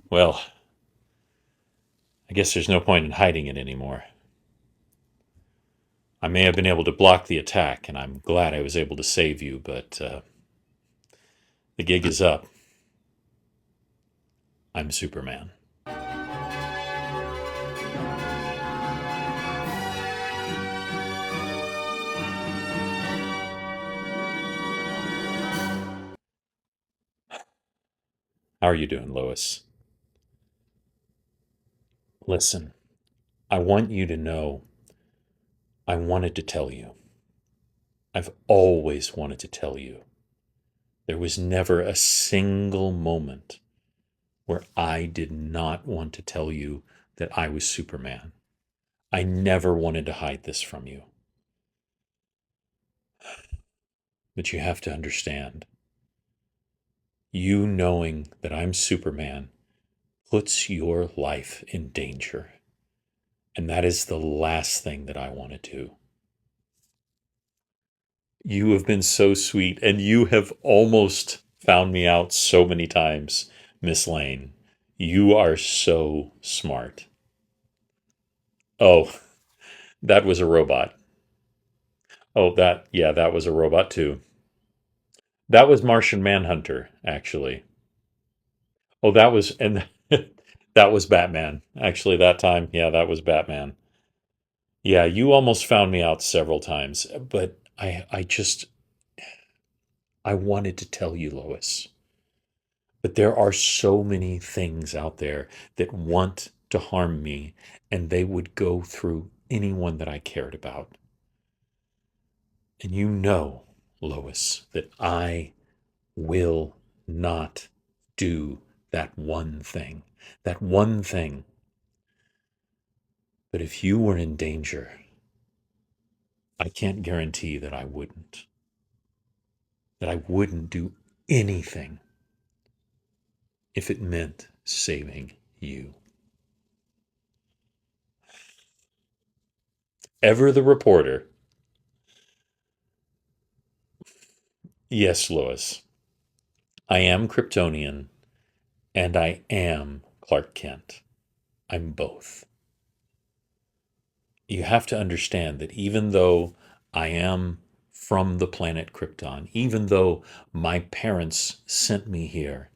Well, I guess there's no point in hiding it anymore. I may have been able to block the attack, and I'm glad I was able to save you, but the gig is up. I'm Superman. How are you doing, Lois? Listen, I want you to know I wanted to tell you. I've always wanted to tell you. There was never a single moment where I did not want to tell you that I was Superman. I never wanted to hide this from you. But you have to understand, you knowing that I'm Superman puts your life in danger. And that is the last thing that I want to do. You have been so sweet, and you have almost found me out so many times, Miss Lane. You are so smart. Oh, that was a robot. Oh, yeah, that was a robot too. That was Martian Manhunter, actually. Oh, and that was Batman. Actually, that time, yeah, that was Batman. Yeah, you almost found me out several times, but I wanted to tell you, Lois. But there are so many things out there that want to harm me, and they would go through anyone that I cared about. And you know, Lois, that I will not do that one thing. That one thing. But if you were in danger, I can't guarantee that I wouldn't. That I wouldn't do anything if it meant saving you. Ever the reporter. Yes, Lois. I am Kryptonian and I am Clark Kent. I'm both. You have to understand that even though I am from the planet Krypton, even though my parents sent me here,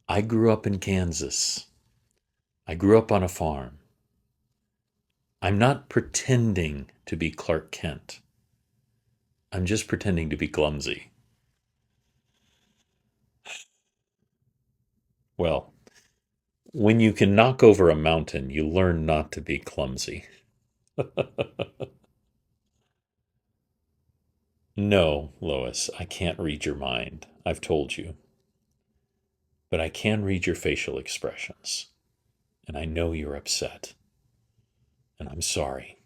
I grew up in Kansas. I grew up on a farm. I'm not pretending to be Clark Kent. I'm just pretending to be clumsy. Well, when you can knock over a mountain, you learn not to be clumsy. No, Lois, I can't read your mind. I've told you. But I can read your facial expressions. And I know you're upset. And I'm sorry.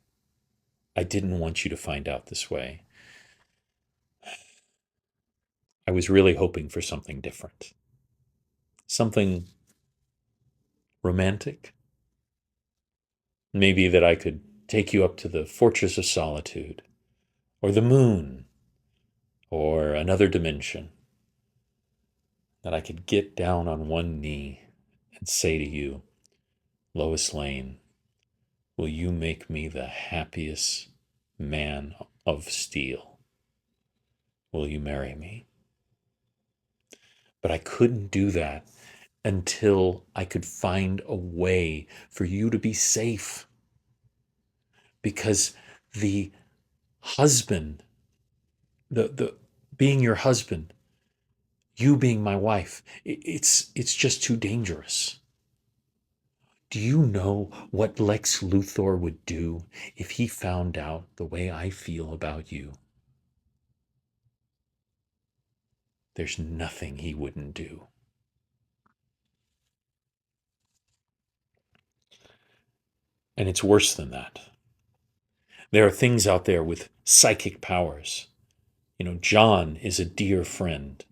I didn't want you to find out this way. I was really hoping for something different. Something romantic. Maybe that I could take you up to the Fortress of Solitude, or the moon, or another dimension. That I could get down on one knee and say to you, Lois Lane, will you make me the happiest man of steel? Will you marry me? But I couldn't do that until I could find a way for you to be safe. Because the husband, the being your husband, you being my wife, it's just too dangerous. Do you know what Lex Luthor would do if he found out the way I feel about you? There's nothing he wouldn't do. And it's worse than that. There are things out there with psychic powers. You know, John is a dear friend,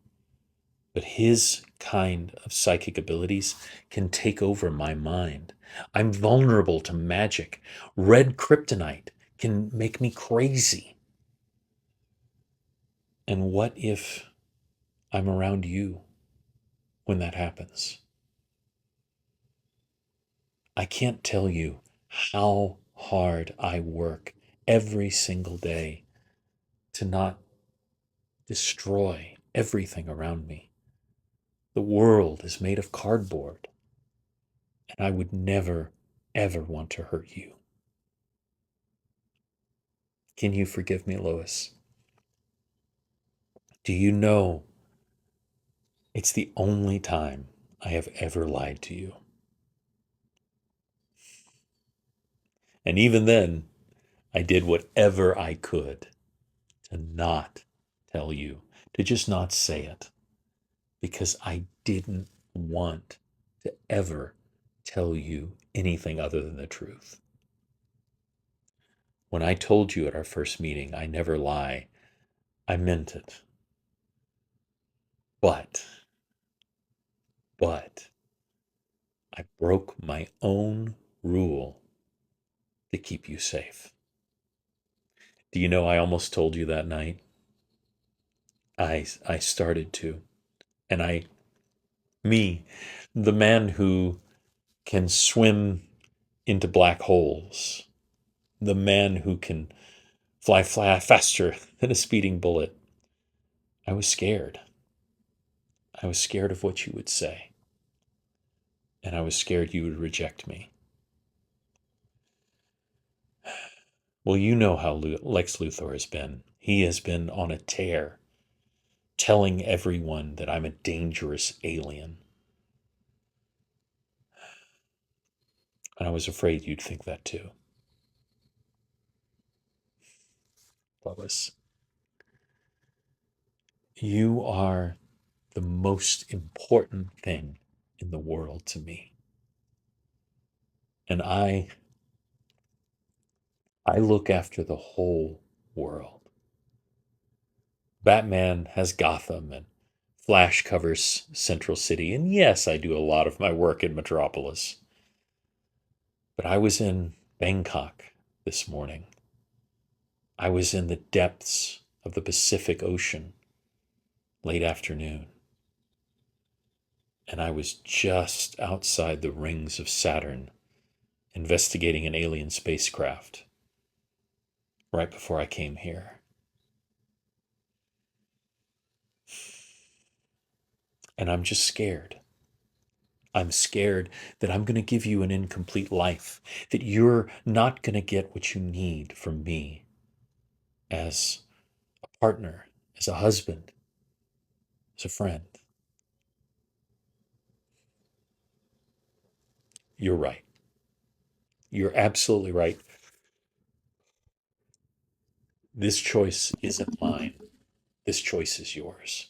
but his kind of psychic abilities can take over my mind. I'm vulnerable to magic. Red kryptonite can make me crazy. And what if I'm around you when that happens. I can't tell you how hard I work every single day to not destroy everything around me. The world is made of cardboard, and I would never, ever want to hurt you. Can you forgive me, Lois? Do you know it's the only time I have ever lied to you? And even then, I did whatever I could to not tell you, to just not say it, because I didn't want to ever tell you anything other than the truth. When I told you at our first meeting, I never lie, I meant it. But, but, I broke my own rule to keep you safe. Do you know I almost told you that night? I started to. And me, the man who can swim into black holes, the man who can fly faster than a speeding bullet, I was scared. I was scared of what you would say. And I was scared you would reject me. Well, you know how Lex Luthor has been. He has been on a tear, telling everyone that I'm a dangerous alien. And I was afraid you'd think that too. Lois, you are the most important thing in the world to me. And I look after the whole world. Batman has Gotham and Flash covers Central City. And yes, I do a lot of my work in Metropolis. But I was in Bangkok this morning. I was in the depths of the Pacific Ocean late afternoon. And I was just outside the rings of Saturn investigating an alien spacecraft right before I came here. And I'm just scared. I'm scared that I'm going to give you an incomplete life, that you're not going to get what you need from me as a partner, as a husband, as a friend. You're right. You're absolutely right. This choice isn't mine. This choice is yours.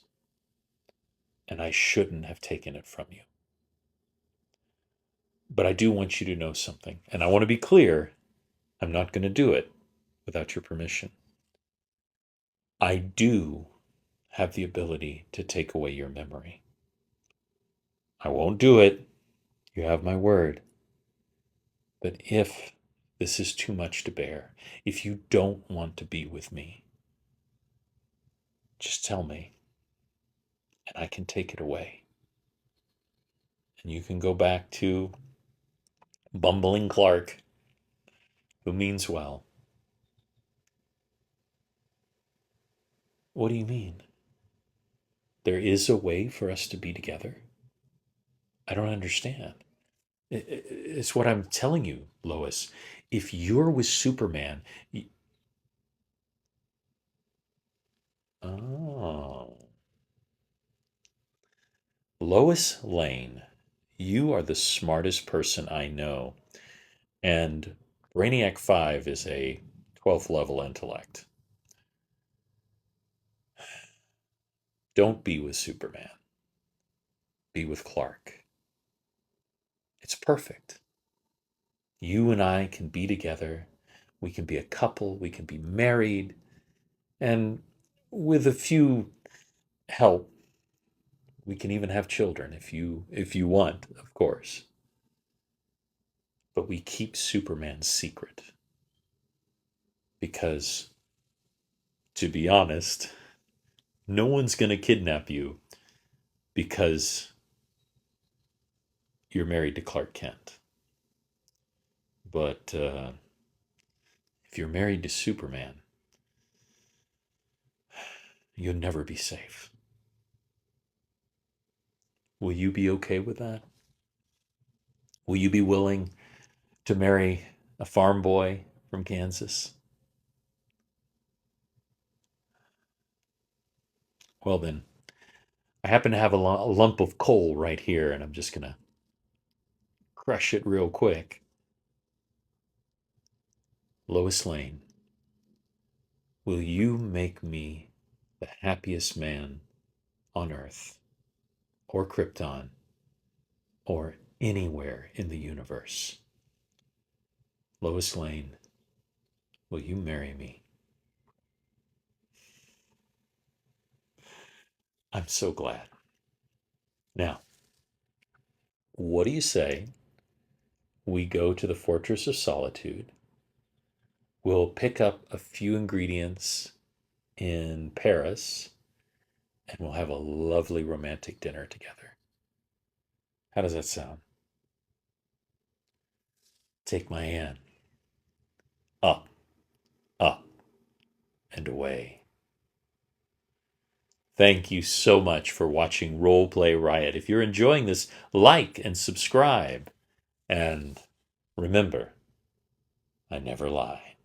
And I shouldn't have taken it from you. But I do want you to know something. And I want to be clear, I'm not going to do it without your permission. I do have the ability to take away your memory. I won't do it. You have my word. But if this is too much to bear, if you don't want to be with me, just tell me and I can take it away. And you can go back to bumbling Clark, who means well. What do you mean? There is a way for us to be together? I don't understand. It's what I'm telling you, Lois. If you're with Superman, oh, Lois Lane, you are the smartest person I know. And Brainiac 5 is a 12th level intellect. Don't be with Superman. Be with Clark. It's perfect. You and I can be together. We can be a couple. We can be married. And with a few help, we can even have children if you want, of course. But we keep Superman's secret because, to be honest, no one's going to kidnap you because you're married to Clark Kent. But if you're married to Superman, you'll never be safe. Will you be okay with that? Will you be willing to marry a farm boy from Kansas? Well, then, I happen to have a lump of coal right here, and I'm just going to crush it real quick. Lois Lane, will you make me the happiest man on Earth, or Krypton, or anywhere in the universe? Lois Lane, will you marry me? I'm so glad. Now, what do you say we go to the Fortress of Solitude? We'll pick up a few ingredients in Paris, and we'll have a lovely romantic dinner together. How does that sound? Take my hand. Up, up, and away. Thank you so much for watching Roleplay Riot. If you're enjoying this, like and subscribe. And remember, I never lie.